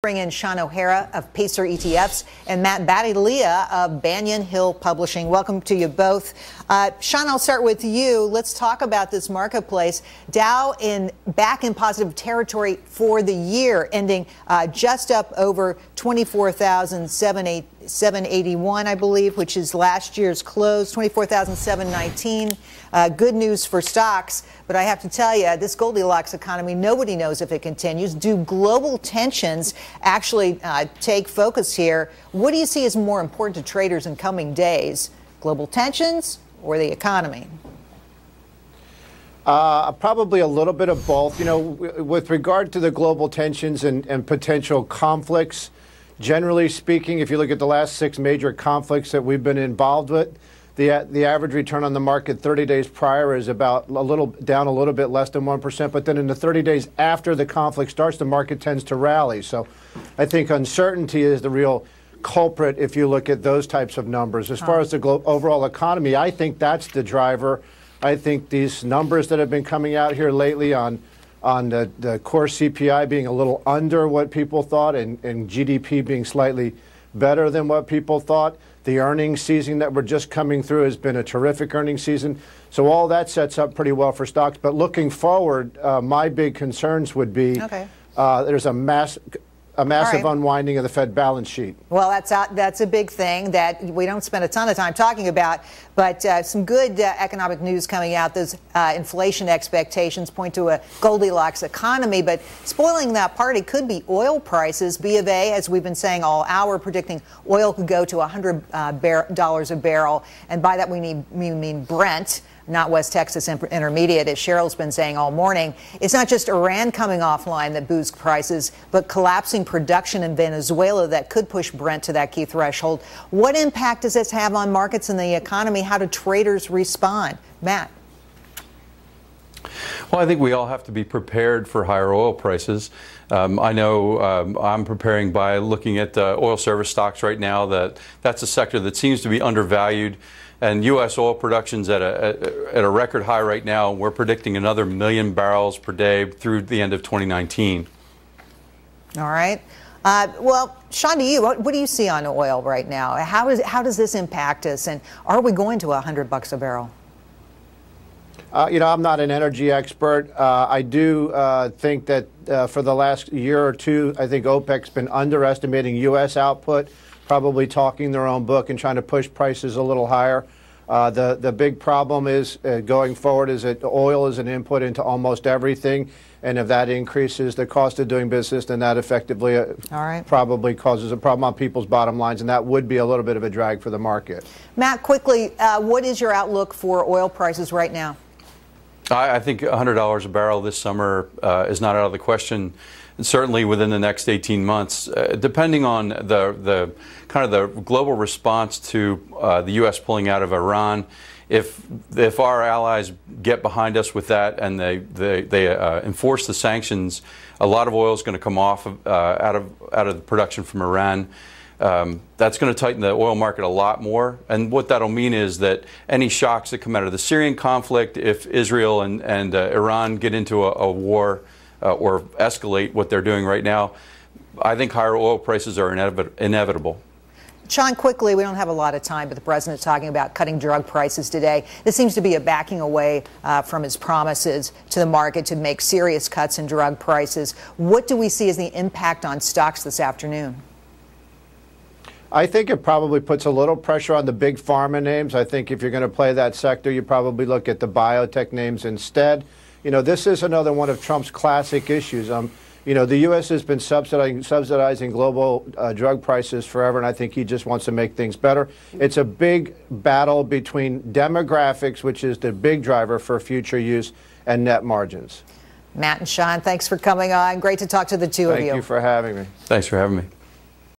Bring in Sean O'Hara of Pacer ETFs and Matt Badiali of Banyan Hill Publishing. Welcome to you both. Sean, I'll start with you. Let's talk about this marketplace. Dow back in positive territory for the year, ending just up over 24,781, I believe, which is last year's close, 24,719. Good news for stocks, but I have to tell you, this Goldilocks economy, nobody knows if it continues. Do global tensions actually take focus here? What do you see as more important to traders in coming days, global tensions or the economy? Probably a little bit of both. You know, with regard to the global tensions and potential conflicts, generally speaking, if you look at the last 6 major conflicts that we've been involved with, the average return on the market 30 days prior is about down a little bit less than 1%. But then in the 30 days after the conflict starts, the market tends to rally. So I think uncertainty is the real culprit if you look at those types of numbers. As far as the overall economy, I think that's the driver. I think these numbers that have been coming out here lately on the core CPI being a little under what people thought and GDP being slightly better than what people thought. The earnings season that we're just coming through has been a terrific earnings season. So all that sets up pretty well for stocks. But looking forward, my big concerns would be there's a massive unwinding of the Fed balance sheet. Well, that's a big thing that we don't spend a ton of time talking about, but some good economic news coming out. Those inflation expectations point to a Goldilocks economy, but spoiling that party could be oil prices. B of A, as we've been saying all hour, predicting oil could go to $100 a barrel, and by that we mean Brent, not West Texas Intermediate, as Cheryl's been saying all morning. It's not just Iran coming offline that boosts prices, but collapsing production in Venezuela that could push Brent to that key threshold. What impact does this have on markets and the economy? How do traders respond? Matt? Well, I think we all have to be prepared for higher oil prices. I know I'm preparing by looking at oil service stocks right now. That's a sector that seems to be undervalued. And U.S. oil production's at a record high right now. We're predicting another 1 million barrels per day through the end of 2019. All right. Well, Sean, to you, what do you see on oil right now? How does this impact us? And are we going to $100 a barrel? You know, I'm not an energy expert. I do think that for the last year or two, I think OPEC's been underestimating U.S. output, probably talking their own book and trying to push prices a little higher. The big problem is going forward is that oil is an input into almost everything. And if that increases the cost of doing business, then that effectively probably causes a problem on people's bottom lines. And that would be a little bit of a drag for the market. Matt, quickly, what is your outlook for oil prices right now? I think $100 a barrel this summer is not out of the question. And certainly within the next 18 months, depending on the kind of the global response to the U.S. pulling out of Iran. If our allies get behind us with that and they enforce the sanctions, a lot of oil is going to come off out of the production from Iran. That's going to tighten the oil market a lot more. And what that'll mean is that any shocks that come out of the Syrian conflict, if Israel and Iran get into a war or escalate what they're doing right now, I think higher oil prices are inevitable. Sean, quickly, we don't have a lot of time, but the president's talking about cutting drug prices today. This seems to be a backing away from his promises to the market to make serious cuts in drug prices. What do we see as the impact on stocks this afternoon? I think it probably puts a little pressure on the big pharma names. I think if you're going to play that sector, you probably look at the biotech names instead. You know, this is another one of Trump's classic issues. You know, the U.S. has been subsidizing global drug prices forever, and I think he just wants to make things better. It's a big battle between demographics, which is the big driver for future use, and net margins. Matt and Sean, thanks for coming on. Great to talk to the two of you. Thank you for having me. Thanks for having me.